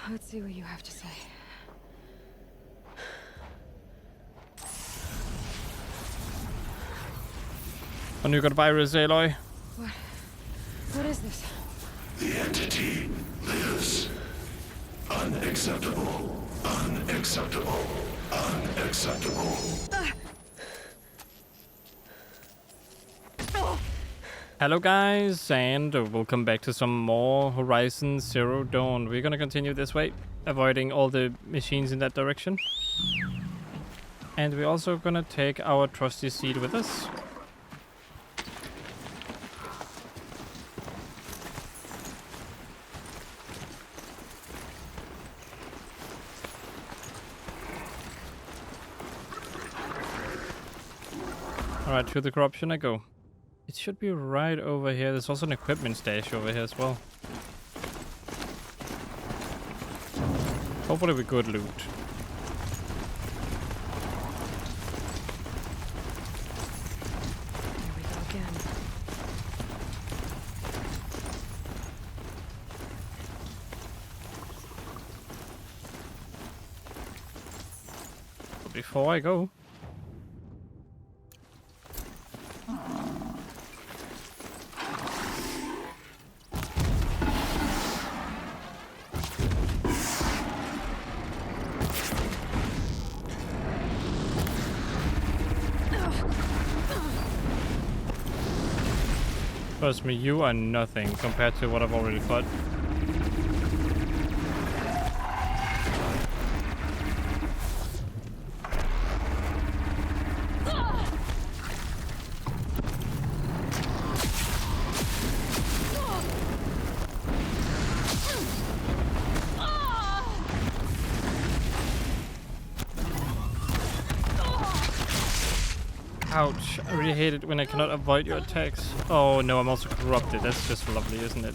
Let's see what you have to say. A new got virus, Aloy. What is this? The entity lives. Unacceptable. Unacceptable. Unacceptable. Hello guys, and welcome back to some more Horizon Zero Dawn. We're gonna continue this way, avoiding all the machines in that direction. And we're also gonna take our trusty seed with us. Alright, through the corruption I go. It should be right over here. There's also an equipment stash over here as well. Hopefully we good loot. Here we go again. But before I go, trust me, you are nothing compared to what I've already fought. Ouch, I really hate it when I cannot avoid your attacks. Oh no, I'm also corrupted. That's just lovely, isn't it?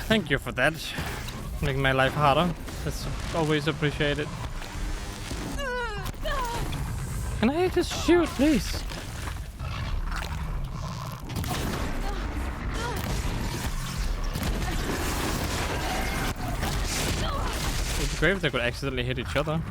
Thank you for that. Making my life harder. That's always appreciated. Can I just shoot, please? It'd be great if they could accidentally hit each other.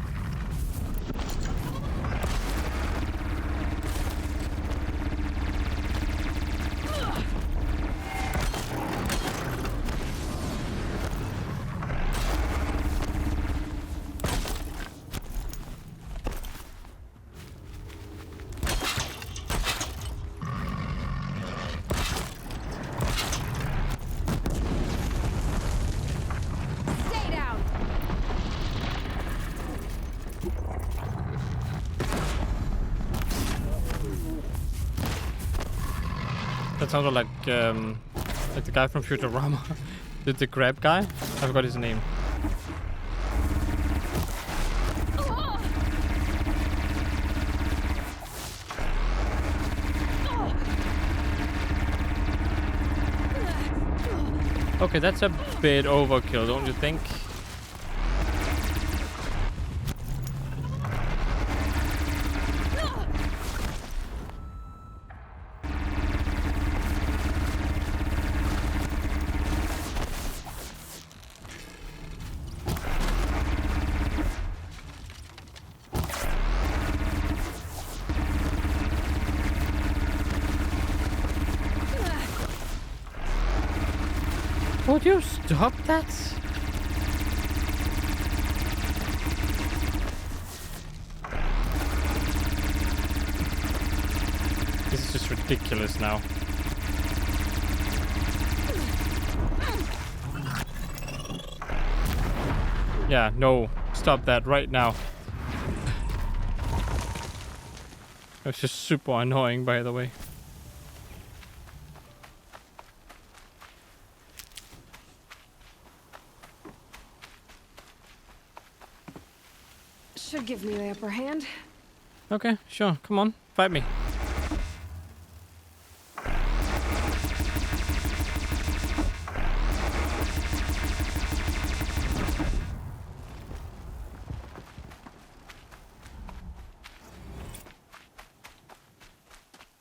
That sounded like the guy from Futurama. the crab guy? I forgot his name. Okay, that's a bit overkill, don't you think? Would you stop that? This is just ridiculous now. Yeah, no. Stop that right now. It's just super annoying, by the way. should give me the upper hand. Okay, sure. Come on, fight me.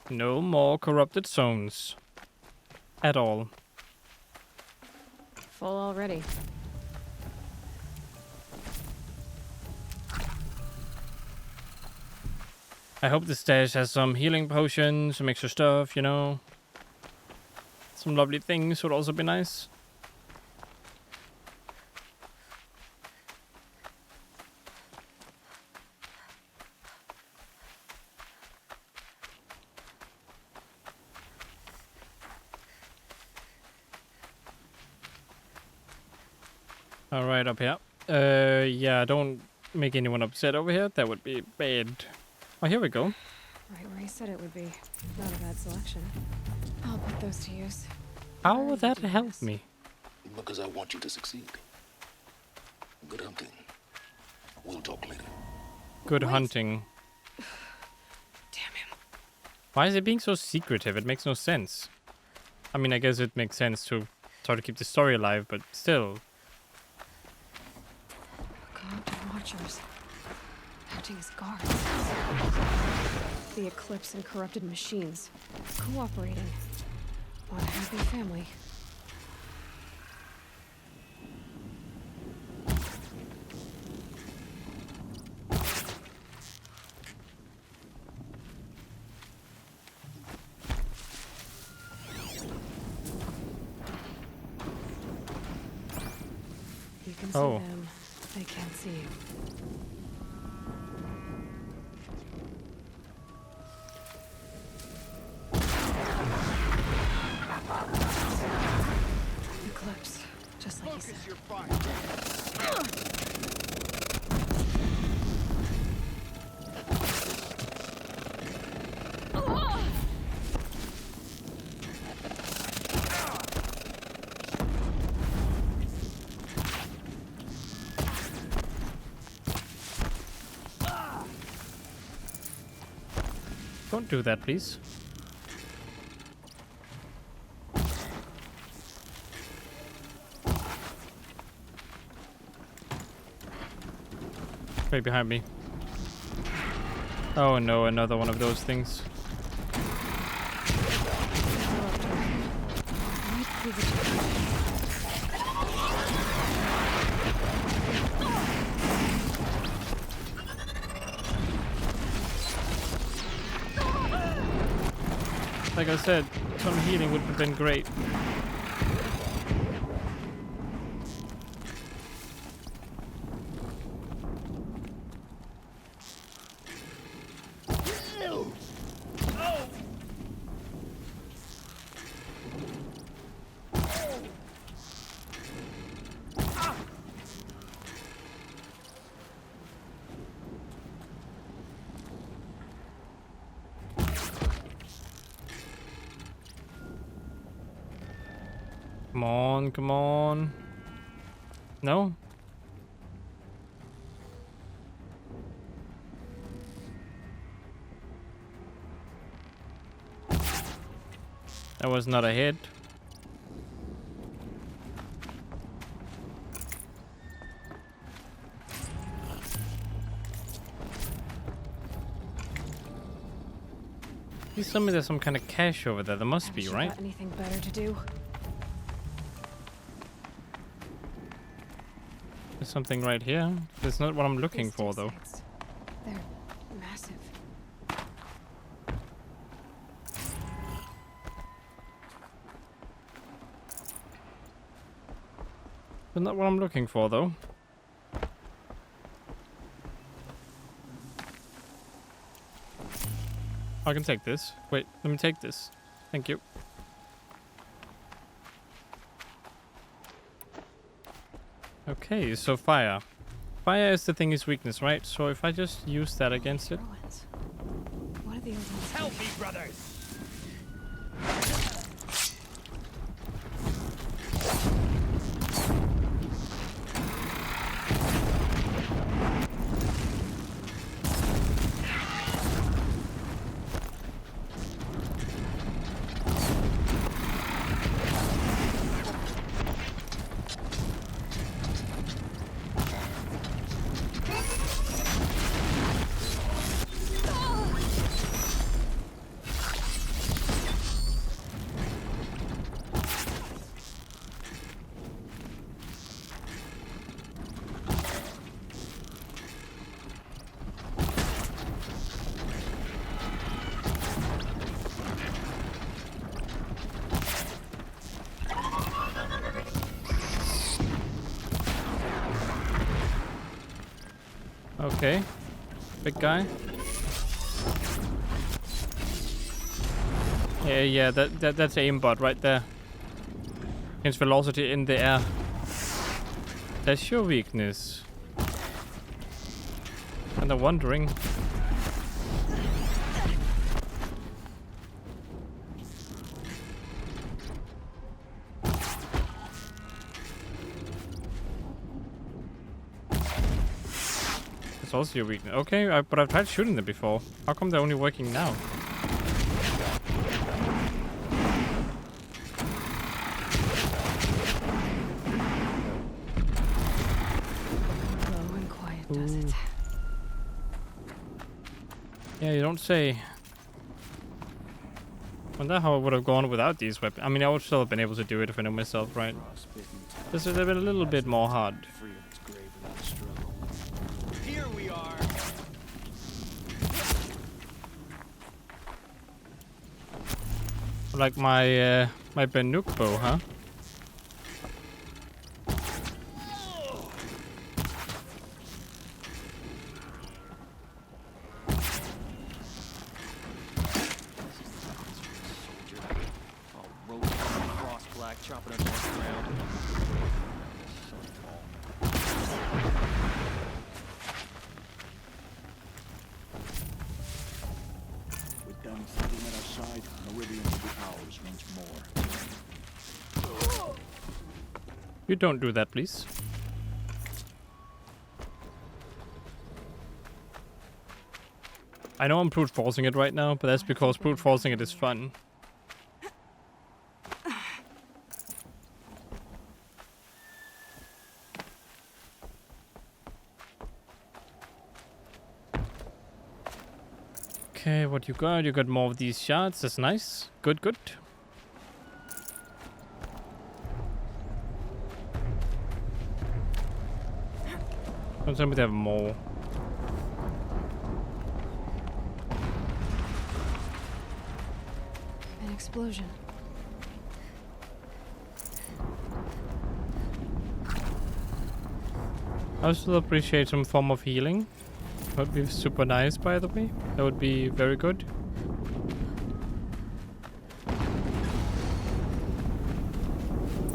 No more corrupted zones. At all. Full already. I hope the stash has some healing potions, some extra stuff, you know. Some lovely things would also be nice. Alright, up here. Yeah, don't make anyone upset over here. That would be bad. Oh, here we go. Right where he said it would be. Not a bad selection. I'll put those to use. How Where will are you that doing help this? me? Because I want you to succeed. Good hunting. We'll talk later. Good Wait. hunting. Damn him. Why is it being so secretive? It makes no sense. I mean, I guess it makes sense to try to keep the story alive, but still. Corrupted watchers. Acting as guards. The Eclipse and corrupted machines. Cooperating. One happy family. You can see Oh. them. They can't see you. Eclipse, just like you said. Don't do that, please. Right behind me. Oh no, another one of those things. Like I said, some healing would have been great. Come on, come on. No? That was not a hit. Please tell me there's some kind of cache over there. There must be, Haven't you right? got anything better to do? There's something right here. That's not what I'm looking These for, two though. sites, they're massive. That's not what I'm looking for, though. I can take this. Wait, let me take this. Thank you. Okay, so fire. Fire is the thing's weakness, right? So if I just use that against it. Ruins. What are the old ones Help doing? me, brothers! Okay. Big guy. Yeah, that's aimbot right there. His velocity in the air. That's your weakness. And I'm wondering. That's also your weakness. Okay, but I've tried shooting them before. How come they're only working now? Low and quiet does it. Yeah, you don't say. Wonder how it would have gone without these weapons. I mean, I would still have been able to do it if I know myself, right? This would have been a little bit more hard. Here we are. Like my my Banuk bow, huh? Chopping up on the ground. With them sitting at our side, Meridian will be ours once more. You don't do that, please. I know I'm brute forcing it right now, but that's because brute forcing it is fun. Okay, what you got? You got more of these shots. That's nice. Good, good. Don't tell me they have more. An explosion. I still appreciate some form of healing. That would be super nice, by the way. That would be very good.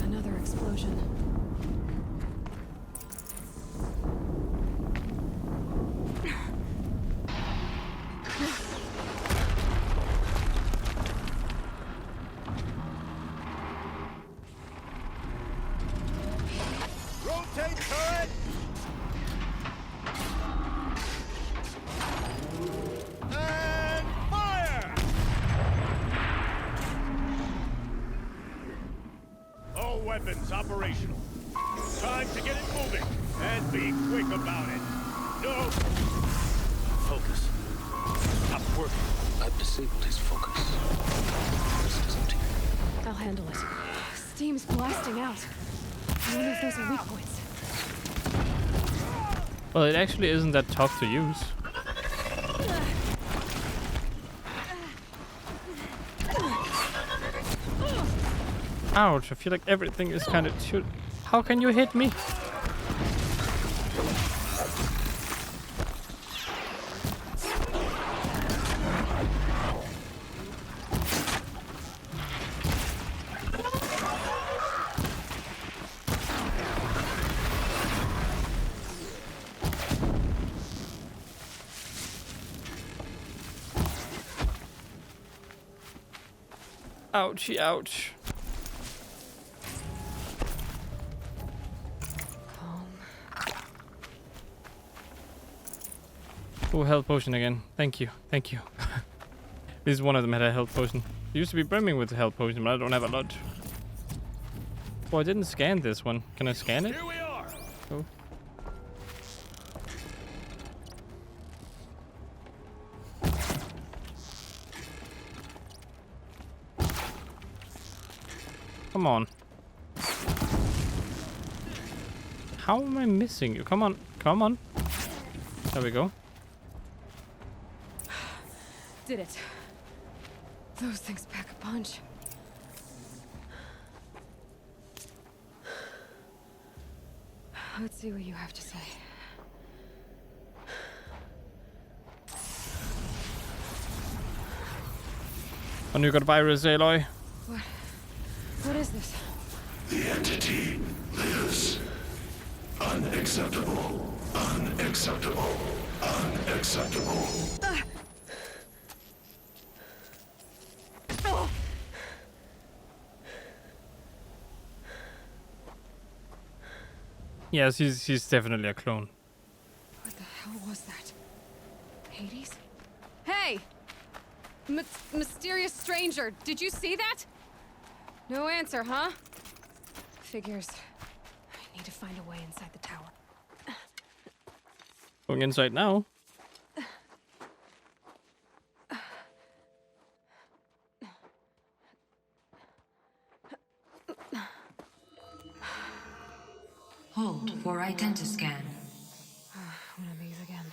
Another explosion. Rotate turret. And fire. All weapons operational. Time to get it moving and be quick about it. No. Focus. Stop working. I've disabled his focus. This is empty. I'll handle it. Steam's blasting out. I wonder if those are weak points. Well, it actually isn't that tough to use. Ouch, I feel like everything is kind of shoot. How can you hit me? Ouchie, ouch. Calm. Oh, health potion again. Thank you, thank you. At least one of them had a health potion. It used to be brimming with health potion, but I don't have a lot. Oh, I didn't scan this one. Can I scan it? Here we are. Oh. Come on. How am I missing you? Come on, come on. There we go. Did it. Those things pack a punch. Let's see what you have to say. A new got virus, Aloy. What is this? The entity lives. Unacceptable. Unacceptable. Unacceptable. Oh. Yes, he's definitely a clone. What the hell was that? Hades? Hey! Mysterious stranger, did you see that? No answer, huh? Figures. I need to find a way inside the tower. Going inside now. Hold for identiscan. One of these again.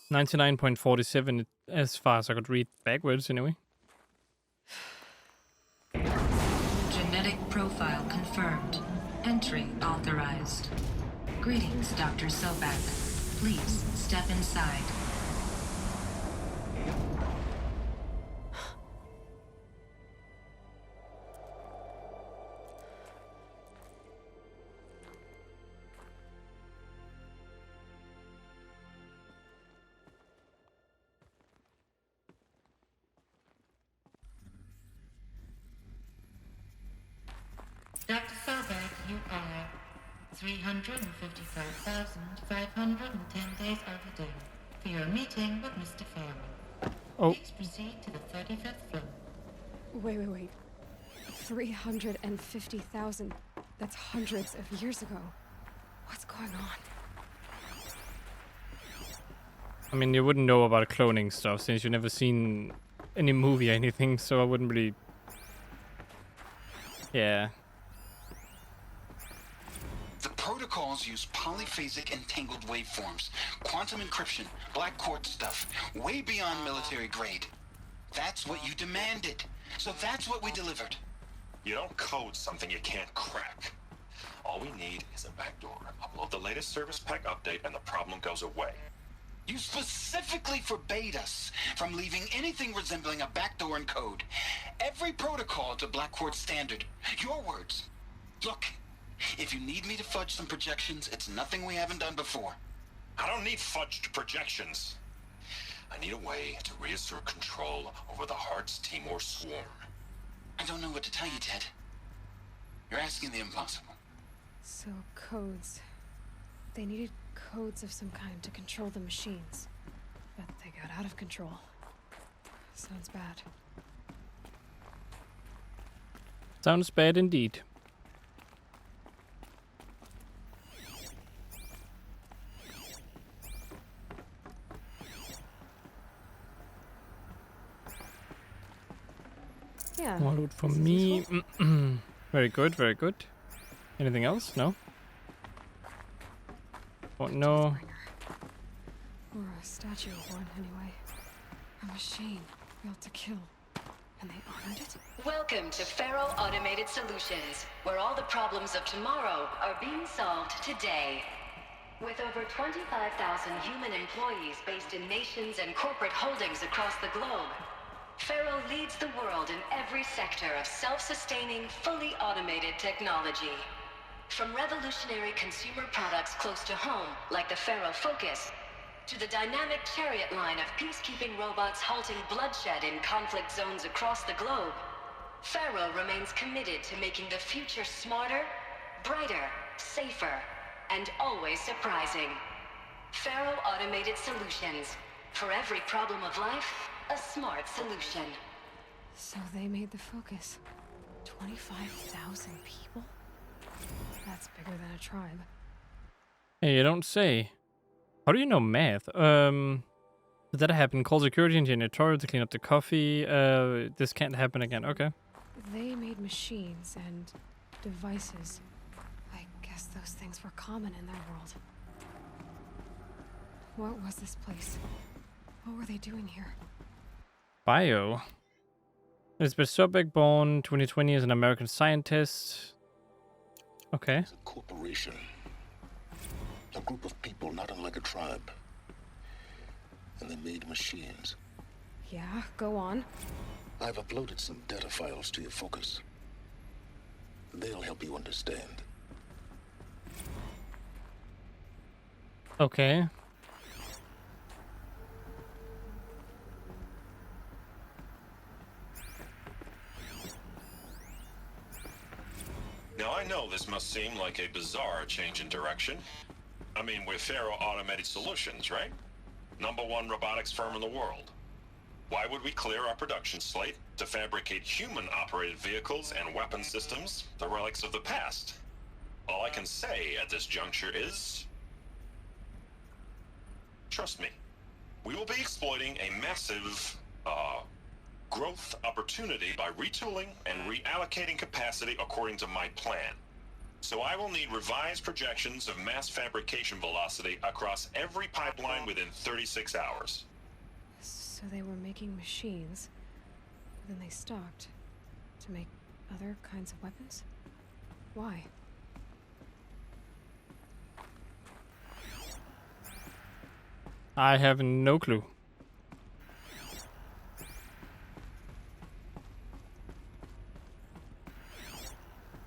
$99.47 as far as I could read backwards anyway. Genetic profile confirmed. Entry authorized. Greetings, Dr. Sobak. Please step inside. Dr. Sobek, you are 355,510 days overdue for your meeting with Mr. Farrell. Oh. Please proceed to the 35th floor. Wait. 350,000. That's hundreds of years ago. What's going on? I mean, you wouldn't know about cloning stuff since you've never seen any movie or anything, so I wouldn't really... Yeah. The protocols use polyphasic entangled waveforms, quantum encryption, black quartz stuff, way beyond military grade. That's what you demanded, so that's what we delivered. You don't code something you can't crack. All we need is a backdoor. Upload the latest service pack update and the problem goes away. You specifically forbade us from leaving anything resembling a backdoor in code. Every protocol to black quartz standard. Your words. Look, if you need me to fudge some projections, it's nothing we haven't done before. I don't need fudged projections. I need a way to reassert control over the Heart's Timor swarm. I don't know what to tell you, Ted. You're asking the impossible. So, codes. They needed codes of some kind to control the machines. But they got out of control. Sounds bad. Sounds bad indeed. Yeah. More loot for this is me. useful. Very good, very good. Anything else? No? Oh, no. Or a statue of one, anyway. A machine built to kill. And they honored it? Welcome to Faro Automated Solutions, where all the problems of tomorrow are being solved today. With over 25,000 human employees based in nations and corporate holdings across the globe, Faro leads the world in every sector of self-sustaining, fully automated technology. From revolutionary consumer products close to home, like the Faro Focus, to the dynamic chariot line of peacekeeping robots halting bloodshed in conflict zones across the globe, Faro remains committed to making the future smarter, brighter, safer, and always surprising. Faro Automated Solutions. For every problem of life, a smart solution. So they made the Focus. 25,000 people? That's bigger than a tribe. Hey, you don't say. How do you know math? Did that happen? Call security and janitorial to clean up the coffee. This can't happen again. Okay. They made machines and devices. I guess those things were common in their world. What was this place? What were they doing here? Bio. Elizabeth Sobek, born 2020 as an American scientist. Okay. It's a corporation A group of people not unlike a tribe. And they made machines. Yeah, go on. I've uploaded some data files to your focus. They'll help you understand. Okay. Now I know this must seem like a bizarre change in direction. I mean, we're Faro Automated Solutions, right? #1 robotics firm in the world. Why would we clear our production slate to fabricate human-operated vehicles and weapon systems, the relics of the past? All I can say at this juncture is... trust me. We will be exploiting a massive, growth opportunity by retooling and reallocating capacity according to my plan. So I will need revised projections of mass fabrication velocity across every pipeline within 36 hours. So they were making machines, but then they stopped to make other kinds of weapons? Why? I have no clue.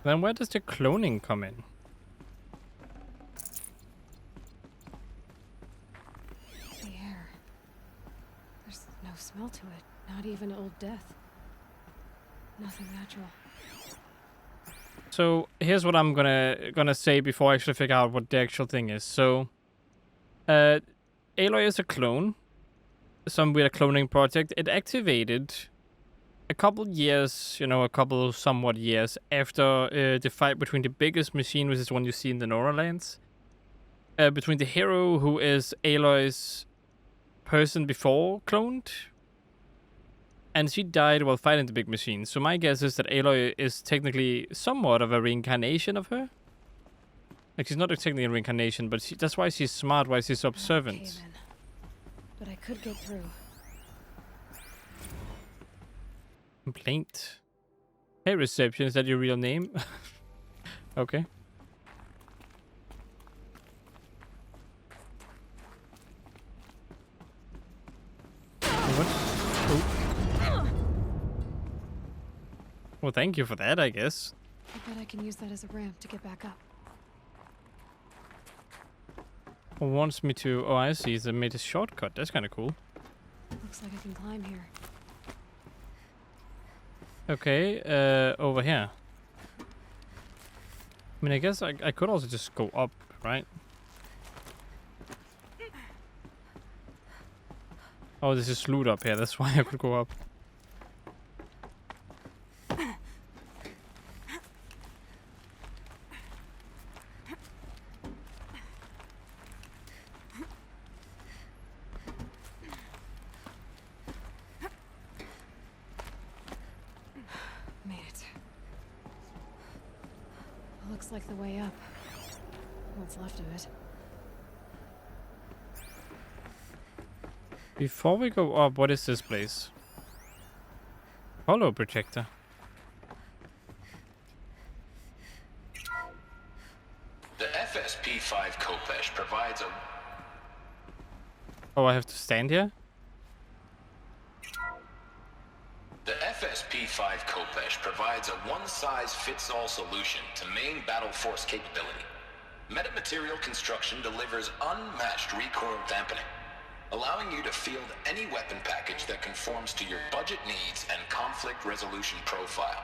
Then where does the cloning come in? The air. There's no smell to it. Not even Old Death. Nothing natural. So here's what I'm gonna say before I actually figure out what the actual thing is. So, Aloy is a clone. Some weird cloning project. It activated a couple years, a couple somewhat years after the fight between the biggest machine, which is the one you see in the Nora lands, between the hero who is Aloy's person before cloned, and she died while fighting the big machine. So my guess is that Aloy is technically somewhat of a reincarnation of her. Like, she's not technically a reincarnation, but that's why she's smart, why she's observant. Okay, then. But I could get through. Complaint. Hey, reception, is that your real name? Okay. What? Oh. Well, thank you for that, I guess. I bet I can use that as a ramp to get back up. Wants me to... Oh, I see. They made a shortcut. That's kind of cool. Looks like I can climb here. Okay, over here. I mean, I guess I could also just go up, right? Oh, this is loot up here. That's why I could go up. Looks like the way up. What's left of it. Before we go up, what is this place? Hollow projector. The FSP-5 Kopesh provides a... Oh, I have to stand here? The FSP-5 Kopesh provides a one-size-fits-all solution to main battle force capability. Metamaterial construction delivers unmatched recoil dampening, allowing you to field any weapon package that conforms to your budget needs and conflict resolution profile.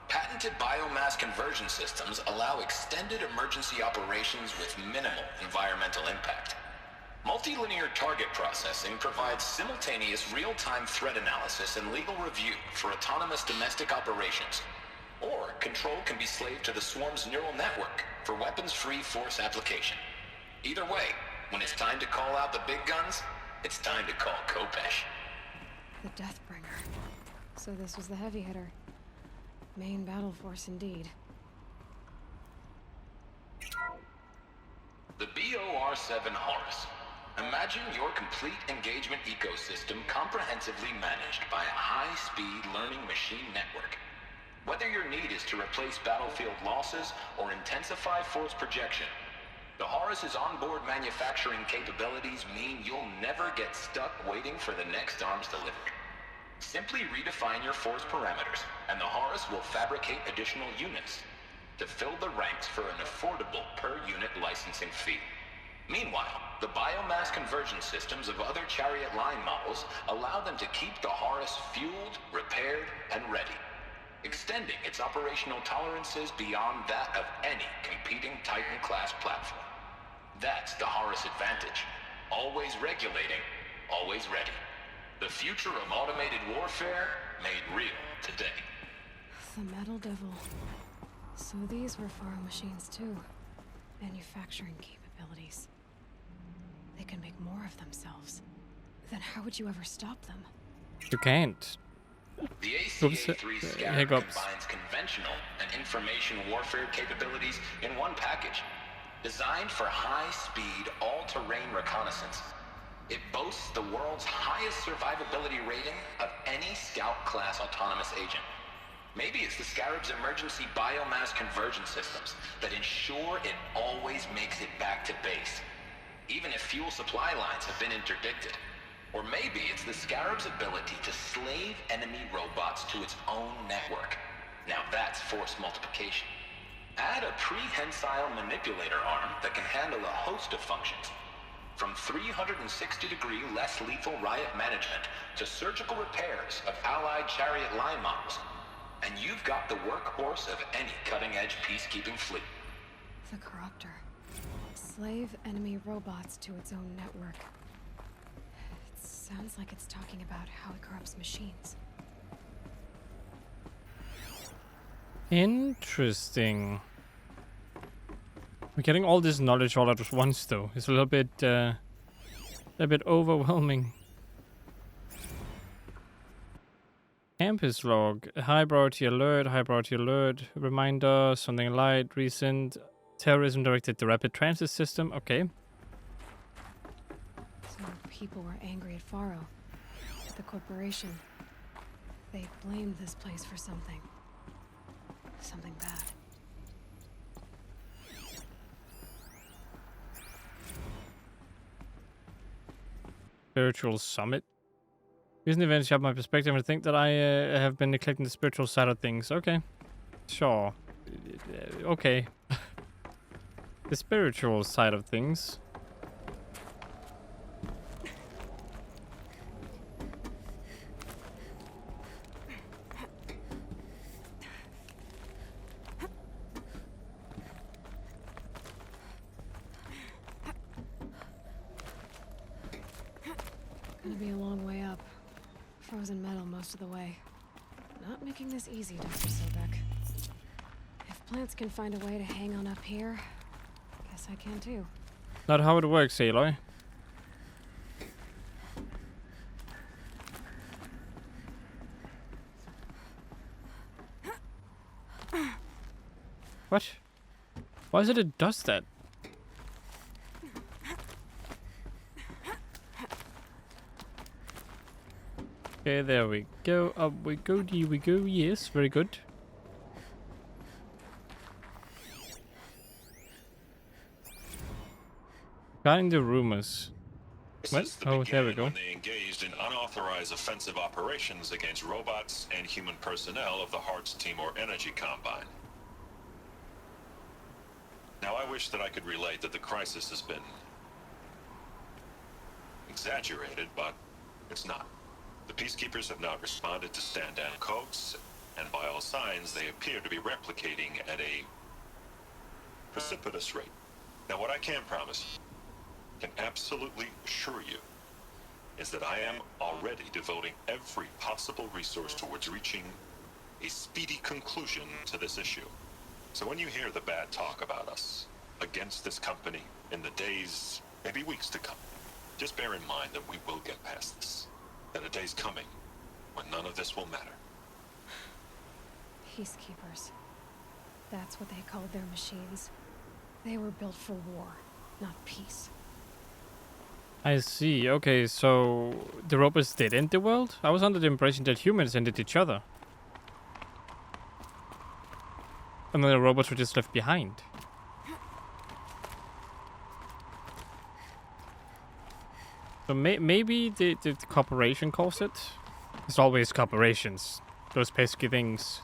Patented biomass conversion systems allow extended emergency operations with minimal environmental impact. Multilinear target processing provides simultaneous real-time threat analysis and legal review for autonomous domestic operations. Or control can be slaved to the swarm's neural network for weapons-free force application. Either way, when it's time to call out the big guns, it's time to call Kopesh. The Deathbringer. So this was the heavy hitter. Main battle force indeed. The BOR-7 Horus. Imagine your complete engagement ecosystem comprehensively managed by a high-speed learning machine network. Whether your need is to replace battlefield losses or intensify force projection, The Horus's onboard manufacturing capabilities mean you'll never get stuck waiting for the next arms delivery. Simply redefine your force parameters, and the Horus will fabricate additional units to fill the ranks for an affordable per-unit licensing fee. Meanwhile, the biomass conversion systems of other Chariot line models allow them to keep the Horus fueled, repaired, and ready, extending its operational tolerances beyond that of any competing Titan-class platform. That's the Horus advantage. Always regulating, always ready. The future of automated warfare made real today. The Metal Devil. So these were Faro machines too. Manufacturing capabilities. They can make more of themselves. Then how would you ever stop them? You can't. The ACA-3 Scarab combines conventional and information warfare capabilities in one package. Designed for high-speed, all-terrain reconnaissance, it boasts the world's highest survivability rating of any Scout-class autonomous agent. Maybe it's the Scarab's emergency biomass conversion systems that ensure it always makes it back to base, even if fuel supply lines have been interdicted. Or maybe it's the Scarab's ability to slave enemy robots to its own network. Now that's force multiplication. Add a prehensile manipulator arm that can handle a host of functions, from 360-degree less lethal riot management to surgical repairs of allied Chariot line models. And you've got the workhorse of any cutting-edge peacekeeping fleet. The Corruptor. Slave enemy robots to its own network. It sounds like it's talking about how it corrupts machines. Interesting. We're getting all this knowledge all at once, though. It's a little bit overwhelming. Campus log. High priority alert. High priority alert. Reminder. Something light. Recent. Terrorism directed to rapid transit system. Okay. So people were angry at Faro. At the corporation. They blamed this place for something. Something bad. Spiritual summit. Recent events shape my perspective and I think that I have been neglecting the spiritual side of things. Okay. Sure. Okay. The spiritual side of things. Gonna be a long way up. Frozen metal most of the way. Not making this easy, Dr. Sobek. If plants can find a way to hang on up here, guess I can too. Not how it works, Aloy. What? Why is it does that? Okay, there we go. Up we go. Here we go. Yes, very good. Regarding the rumors. What? Oh, there we go. When they engaged in unauthorized offensive operations against robots and human personnel of the Hearts Timor Energy Combine. Now, I wish that I could relate that the crisis has been exaggerated, but it's not. The peacekeepers have not responded to stand-down codes, and by all signs, they appear to be replicating at a precipitous rate. Now, what I can promise, can absolutely assure you, is that I am already devoting every possible resource towards reaching a speedy conclusion to this issue. So when you hear the bad talk about us against this company in the days, maybe weeks to come, just bear in mind that we will get past this. That a day's coming when none of this will matter. Peacekeepers. That's what they called their machines. They were built for war, not peace. I see. Okay, so the robots did end the world? I was under the impression that humans ended each other. And then the robots were just left behind. So maybe the corporation caused it? It's always corporations. Those pesky things.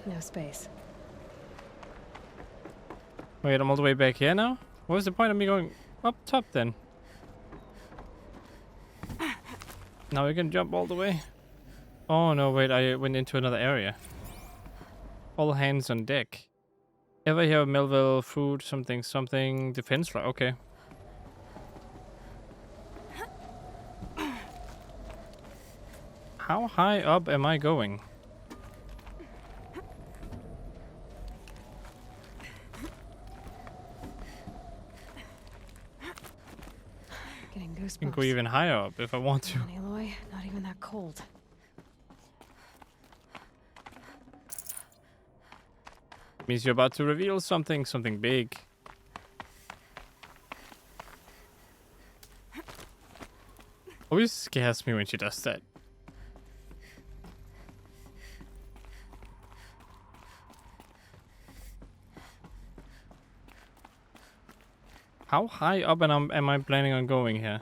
No space. Wait, I'm all the way back here now? What was the point of me going up top then? Now we can jump all the way. Oh no, wait, I went into another area. All hands on deck. Ever hear of Melville food something defense? Right, okay. How high up am I going? Getting I goosebumps. can go even higher up if I want to. Come on, Aloy. Not even that cold. Means you're about to reveal something big. Always scares me when she does that. How high up am I planning on going here?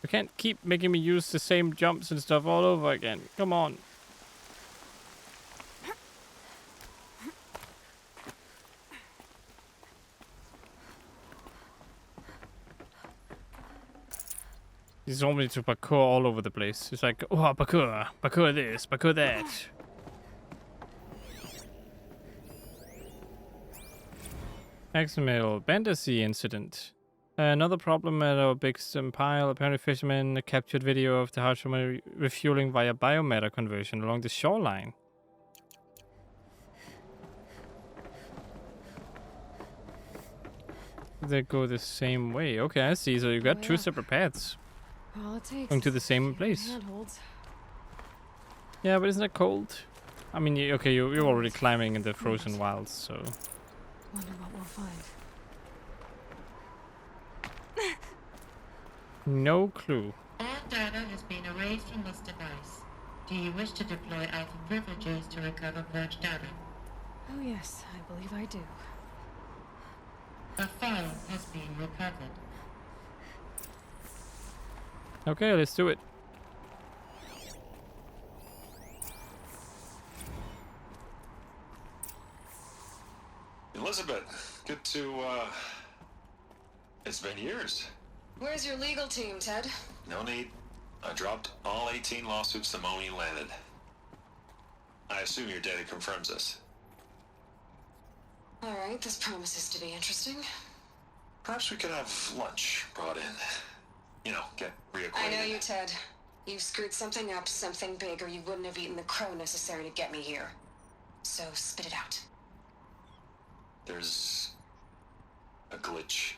You can't keep making me use the same jumps and stuff all over again. Come on. He's want me to parkour all over the place. It's like, oh, parkour, parkour this, parkour that. XML Fantasy incident. Another problem at our big pile. Apparently fishermen captured video of the harsh refueling via biomatter conversion along the shoreline. They go the same way. Okay, I see. So you got two separate paths. All it takes Going to the same place. handholds. Yeah, but isn't it cold? I mean, okay, you're already climbing in the frozen wilds, so... Wonder what we'll find. No clue. All data has been erased from this device. Do you wish to deploy item privileges to recover purged data? Oh yes, I believe I do. A file has been recovered. Okay, let's do it. Elizabeth, good to, it's been years. Where's your legal team, Ted? No need. I dropped all 18 lawsuits the moment you landed. I assume your data confirms this. All right, this promises to be interesting. Perhaps we could have lunch brought in. You know, get reacquainted. I know you, Ted. You screwed something up, something big, or you wouldn't have eaten the crow necessary to get me here. So spit it out. There's a glitch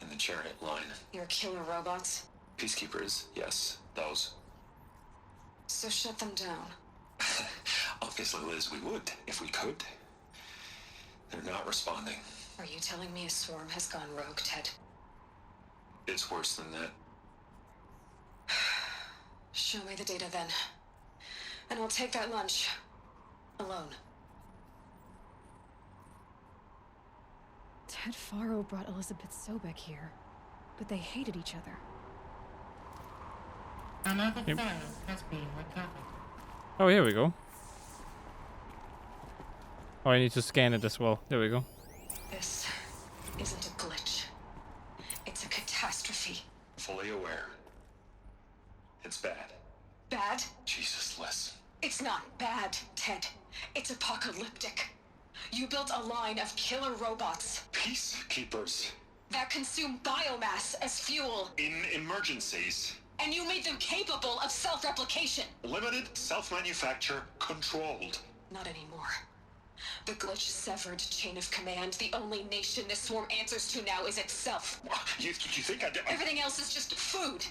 in the chariot line. Your killer robots? Peacekeepers, yes, those. So shut them down. Obviously, Liz, we would, if we could. They're not responding. Are you telling me a swarm has gone rogue, Ted? It's worse than that. Show me the data then. And I'll take that lunch. Alone. Ted Faro brought Elizabeth Sobek here, but they hated each other. Another file has been recovered. Oh, here we go. Oh, I need to scan it as well. There we go. This isn't a glitch. It's a catastrophe. Fully aware. It's bad. Bad? Jesus, Liz. It's not bad, Ted. It's apocalyptic. You built a line of killer robots. Peacekeepers. That consume biomass as fuel. In emergencies. And you made them capable of self-replication. Limited, self-manufacture, controlled. Not anymore. The glitch severed chain of command. The only nation this swarm answers to now is itself. You think Everything else is just food.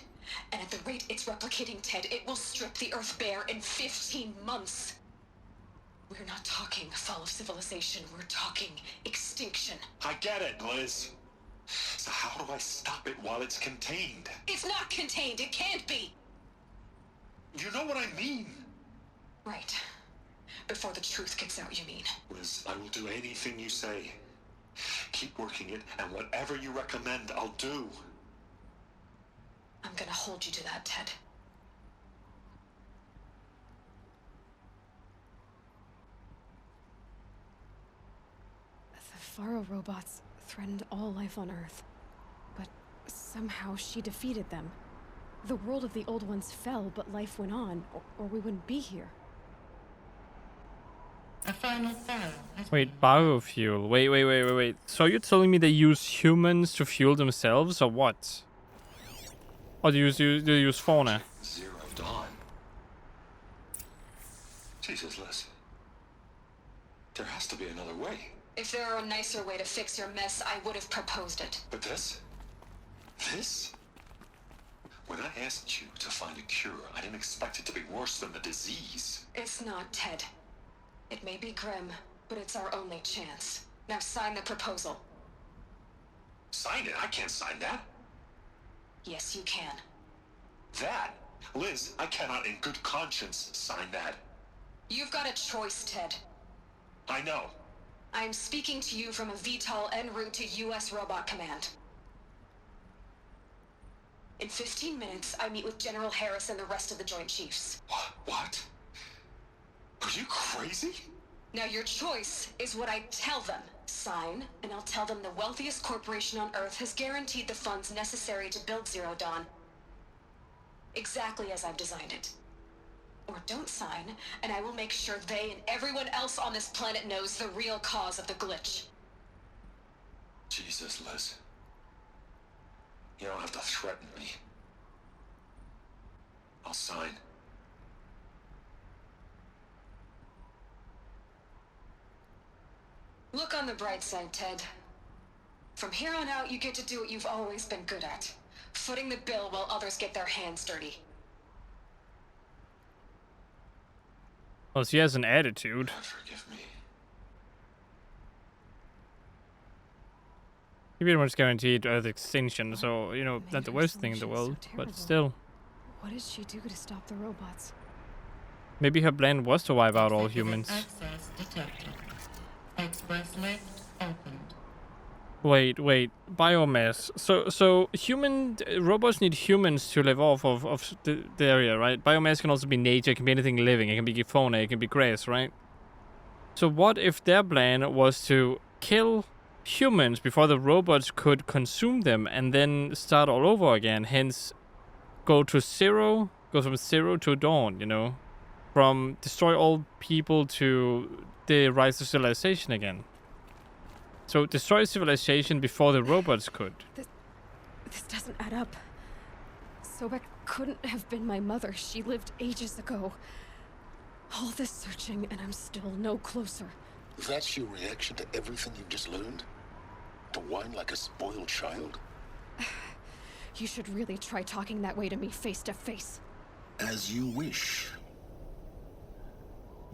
And at the rate it's replicating, Ted, it will strip the Earth bare in 15 months. We're not talking fall of civilization. We're talking extinction. I get it, Liz. So how do I stop it while it's contained? It's not contained. It can't be. You know what I mean? Right. Before the truth gets out, you mean? Liz, I will do anything you say. Keep working it, and whatever you recommend, I'll do. I'm gonna hold you to that, Ted. The Faro robots threatened all life on Earth. But somehow she defeated them. The world of the old ones fell, but life went on, or we wouldn't be here. A final Pharaoh has Wait, biofuel. Wait. So you're telling me they use humans to fuel themselves, or what? Or do they use fauna? Zero Dawn. Jesus, Liz. There has to be another way. If there were a nicer way to fix your mess, I would have proposed it. But this? This? When I asked you to find a cure, I didn't expect it to be worse than the disease. It's not, Ted. It may be grim, but it's our only chance. Now sign the proposal. Sign it? I can't sign that. Yes, you can. That? Liz, I cannot in good conscience sign that. You've got a choice, Ted. I know. I am speaking to you from a VTOL en route to U.S. Robot Command. In 15 minutes, I meet with General Harris and the rest of the Joint Chiefs. What? Are you crazy? Now your choice is what I tell them. Sign, and I'll tell them the wealthiest corporation on Earth has guaranteed the funds necessary to build Zero Dawn. Exactly as I've designed it. Or don't sign, and I will make sure they and everyone else on this planet knows the real cause of the glitch. Jesus, Liz. You don't have to threaten me. I'll sign. Look on the bright side, Ted. From here on out, you get to do what you've always been good at. Footing the bill while others get their hands dirty. Well, she has an attitude. God forgive me. You pretty much guaranteed Earth extinction, so, you know, not the worst thing in the world, but still. What did she do to stop the robots? Maybe her plan was to wipe out all humans. access detected. Express lift opened. Wait, biomass. So robots need humans to live off of the area, right? Biomass can also be nature, it can be anything living, it can be fauna, it can be grass, right? So what if their plan was to kill humans before the robots could consume them and then start all over again, hence go from zero to dawn, you know? From destroy all people to the rise of civilization again. So destroy civilization before the robots could. This doesn't add up. Sobek couldn't have been my mother. She lived ages ago. All this searching and I'm still no closer. That's your reaction to everything you've just learned? To whine like a spoiled child? You should really try talking that way to me face to face. As you wish.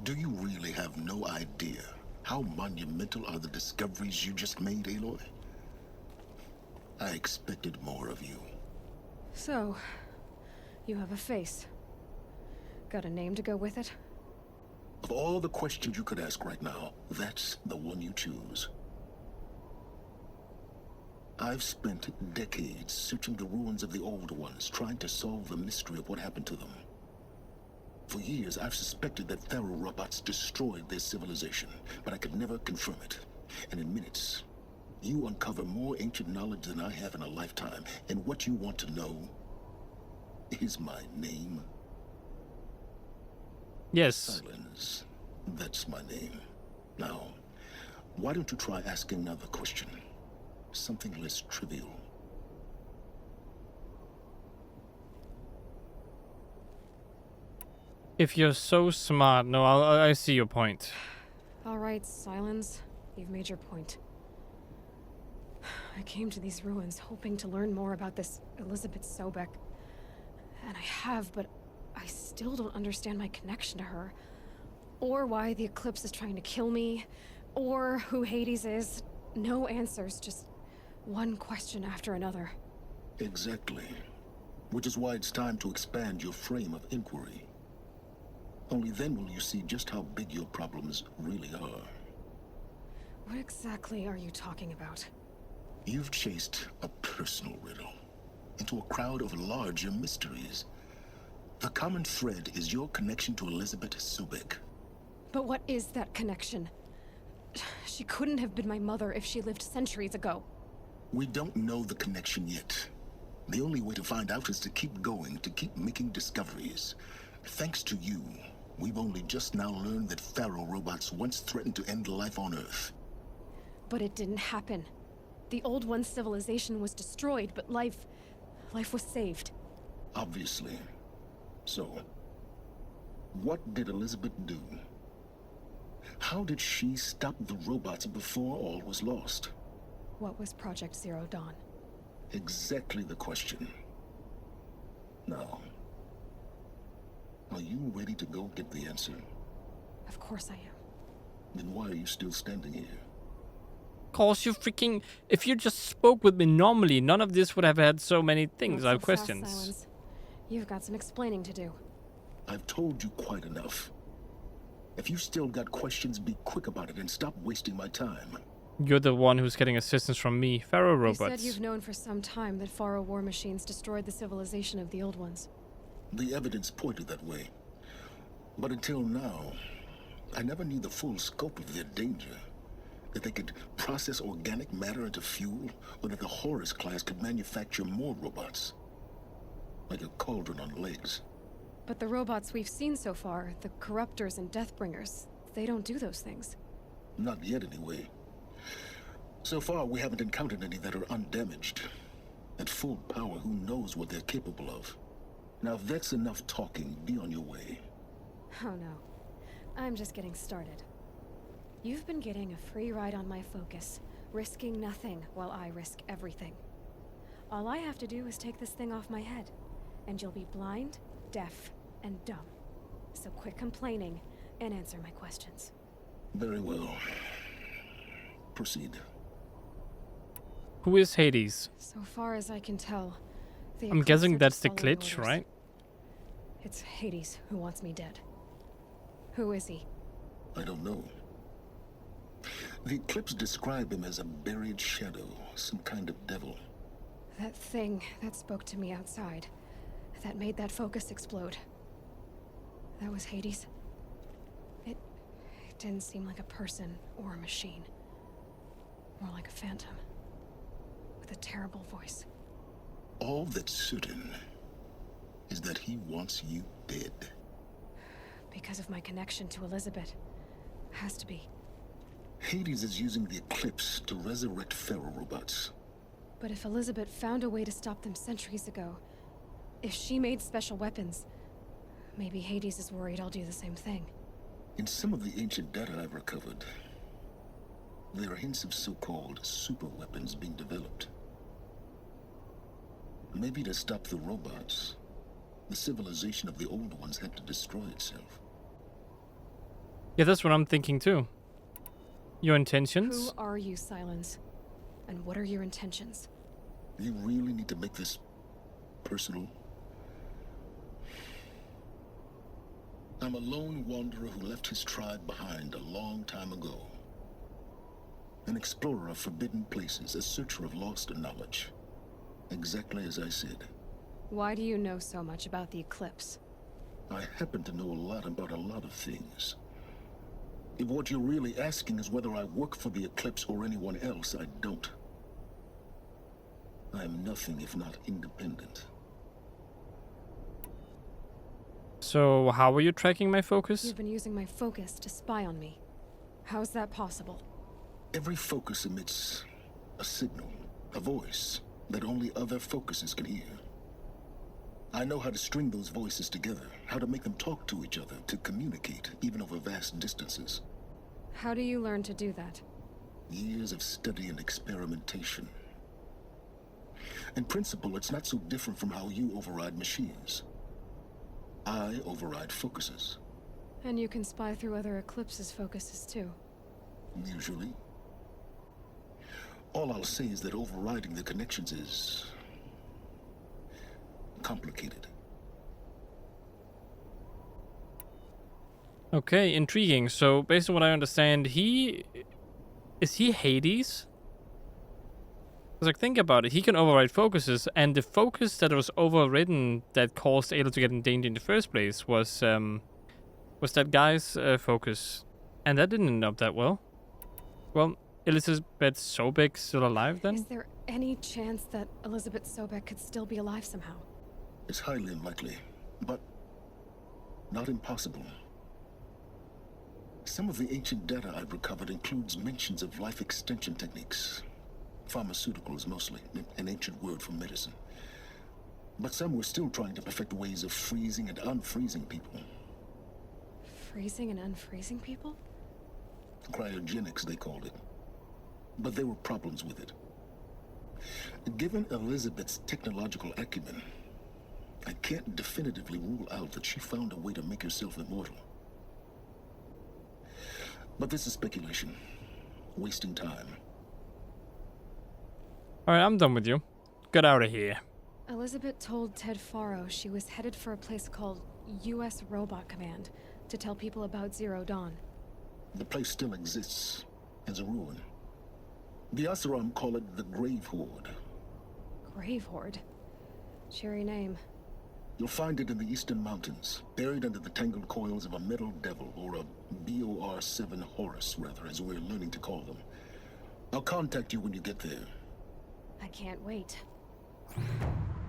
Do you really have no idea how monumental are the discoveries you just made, Aloy? I expected more of you. So, you have a face. Got a name to go with it? Of all the questions you could ask right now, that's the one you choose. I've spent decades searching the ruins of the old ones, trying to solve the mystery of what happened to them. For years, I've suspected that Faro robots destroyed their civilization, but I could never confirm it. And in minutes, you uncover more ancient knowledge than I have in a lifetime. And what you want to know is my name. Yes. Silence. That's my name. Now, why don't you try asking another question? Something less trivial. If you're so smart, no, I see your point. All right, Silence. You've made your point. I came to these ruins hoping to learn more about this Elizabeth Sobek. And I have, but I still don't understand my connection to her. or why the Eclipse is trying to kill me, or who Hades is. No answers, just one question after another. Exactly. Which is why it's time to expand your frame of inquiry. Only then will you see just how big your problems really are. What exactly are you talking about? You've chased a personal riddle into a crowd of larger mysteries. The common thread is your connection to Elizabeth Sobek. But what is that connection? She couldn't have been my mother if she lived centuries ago. We don't know the connection yet. The only way to find out is to keep going, to keep making discoveries. Thanks to you, we've only just now learned that Pharaoh robots once threatened to end life on Earth. But it didn't happen. The Old One's civilization was destroyed, but life was saved. Obviously. So, what did Elizabeth do? How did she stop the robots before all was lost? What was Project Zero Dawn? Exactly the question. Now, are you ready to go get the answer? Of course I am. Then why are you still standing here? Cause you freaking... If you just spoke with me normally, none of this would have had so many things. I have questions. Silence. You've got some explaining to do. I've told you quite enough. If you still got questions, be quick about it and stop wasting my time. You're the one who's getting assistance from me, Pharaoh robots. You said you've known for some time that Pharaoh war machines destroyed the civilization of the Old Ones. The evidence pointed that way. But until now, I never knew the full scope of their danger. That they could process organic matter into fuel, or that the Horus class could manufacture more robots. Like a cauldron on legs. But the robots we've seen so far, the Corruptors and Deathbringers, they don't do those things. Not yet, anyway. So far, we haven't encountered any that are undamaged. At full power, who knows what they're capable of? Now, if that's enough talking, be on your way. Oh no. I'm just getting started. You've been getting a free ride on my focus, risking nothing while I risk everything. All I have to do is take this thing off my head, and you'll be blind, deaf, and dumb. So quit complaining and answer my questions. Very well. Proceed. Who is Hades? So far as I can tell, I'm guessing that's the glitch, right? It's Hades who wants me dead. Who is he? I don't know. The Eclipse describe him as a buried shadow, some kind of devil. That thing that spoke to me outside, that made that focus explode. That was Hades. It didn't seem like a person or a machine. More like a phantom. With a terrible voice. All that's certain is that he wants you dead. Because of my connection to Elizabeth. Has to be. Hades is using the Eclipse to resurrect Pharaoh robots. But if Elizabeth found a way to stop them centuries ago, if she made special weapons, maybe Hades is worried I'll do the same thing. In some of the ancient data I've recovered, there are hints of so-called super weapons being developed. Maybe to stop the robots, the civilization of the Old Ones had to destroy itself. Yeah, that's what I'm thinking too. Your intentions? Who are you, Silence? And what are your intentions? You really need to make this personal? I'm a lone wanderer who left his tribe behind a long time ago. An explorer of forbidden places, a searcher of lost knowledge. Exactly as I said. Why do you know so much about the Eclipse? I happen to know a lot about a lot of things. If what you're really asking is whether I work for the Eclipse or anyone else, I don't. I am nothing if not independent. So, how are you tracking my focus? You've been using my focus to spy on me. How's that possible? Every focus emits a signal, a voice, that only other focuses can hear. I know how to string those voices together, how to make them talk to each other, to communicate, even over vast distances. How do you learn to do that? Years of study and experimentation. In principle, it's not so different from how you override machines. I override focuses. And you can spy through other Eclipse's focuses too. Usually. All I'll say is that overriding the connections is complicated. Okay, intriguing. So, based on what I understand, is he Hades? Because, like, think about it. He can override focuses, and the focus that was overridden that caused Aloy to get in danger in the first place was that guy's focus. And that didn't end up that well. Well, Elizabeth Sobek still alive then? Is there any chance that Elizabeth Sobek could still be alive somehow? It's highly unlikely, but not impossible. Some of the ancient data I've recovered includes mentions of life extension techniques. Pharmaceuticals mostly, an ancient word for medicine. But some were still trying to perfect ways of freezing and unfreezing people. Freezing and unfreezing people? Cryogenics, they called it. But there were problems with it. Given Elizabeth's technological acumen, I can't definitively rule out that she found a way to make herself immortal. But this is speculation. Wasting time. Alright, I'm done with you. Get out of here. Elizabeth told Ted Faro she was headed for a place called U.S. Robot Command to tell people about Zero Dawn. The place still exists as a ruin. The Asuram call it the Grave Horde. Grave Horde? Cheery name. You'll find it in the eastern mountains, buried under the tangled coils of a metal devil, or a BOR-7 Horus, rather, as we're learning to call them. I'll contact you when you get there. I can't wait.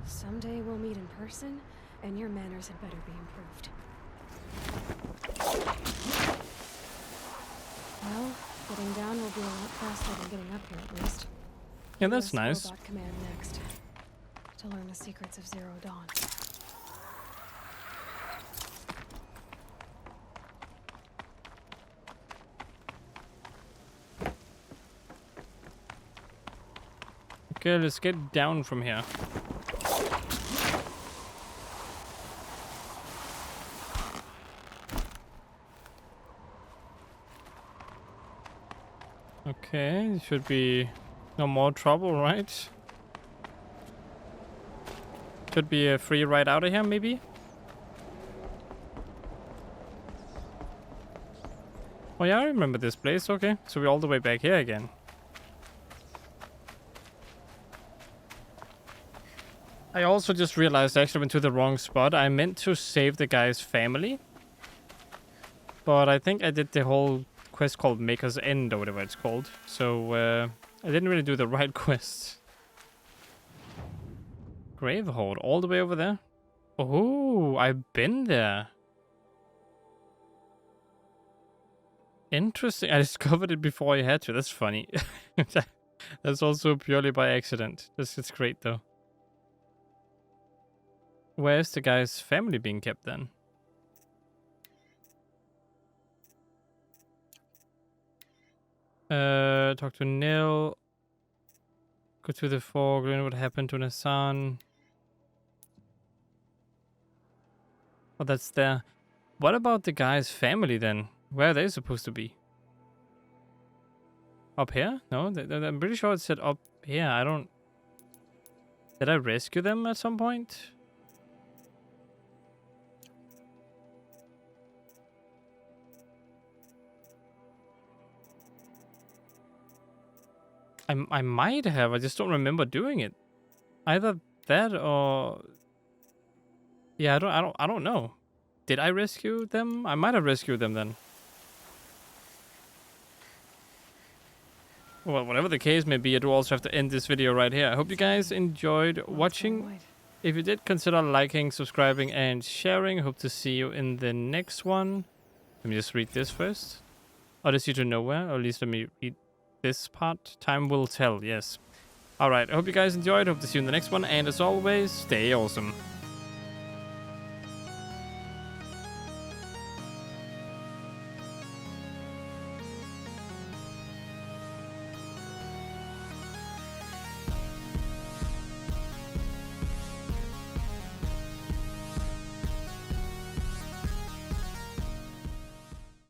Someday we'll meet in person, and your manners had better be improved. Well, getting down will be a lot faster than getting up here, at least. Yeah, that's US nice. Robot Command next, to learn the secrets of Zero Dawn. Okay, let's get down from here. Okay, should be no more trouble, right? Should be a free ride out of here, maybe? Oh yeah, I remember this place, okay. So we're all the way back here again. I also just realized I actually went to the wrong spot. I meant to save the guy's family. But I think I did the whole quest called Maker's End or whatever it's called. So I didn't really do the right quest. Grave Horde, all the way over there. Oh, I've been there. Interesting. I discovered it before I had to. That's funny. That's also purely by accident. It's great though. Where's the guy's family being kept then? Talk to Nil. Go to the fog, learn what happened to Nassan. Oh, that's there. What about the guy's family then? Where are they supposed to be? Up here? No, I'm pretty sure it said up here. I don't... Did I rescue them at some point? I might have. I just don't remember doing it. Either that or... Yeah, I don't know. Did I rescue them? I might have rescued them then. Well, whatever the case may be, I do also have to end this video right here. I hope you guys enjoyed watching. If you did, consider liking, subscribing, and sharing. I hope to see you in the next one. Let me just read this first. Odyssey to Nowhere, or at least let me read this part. Time will tell, yes. Alright, I hope you guys enjoyed. Hope to see you in the next one. And as always, stay awesome.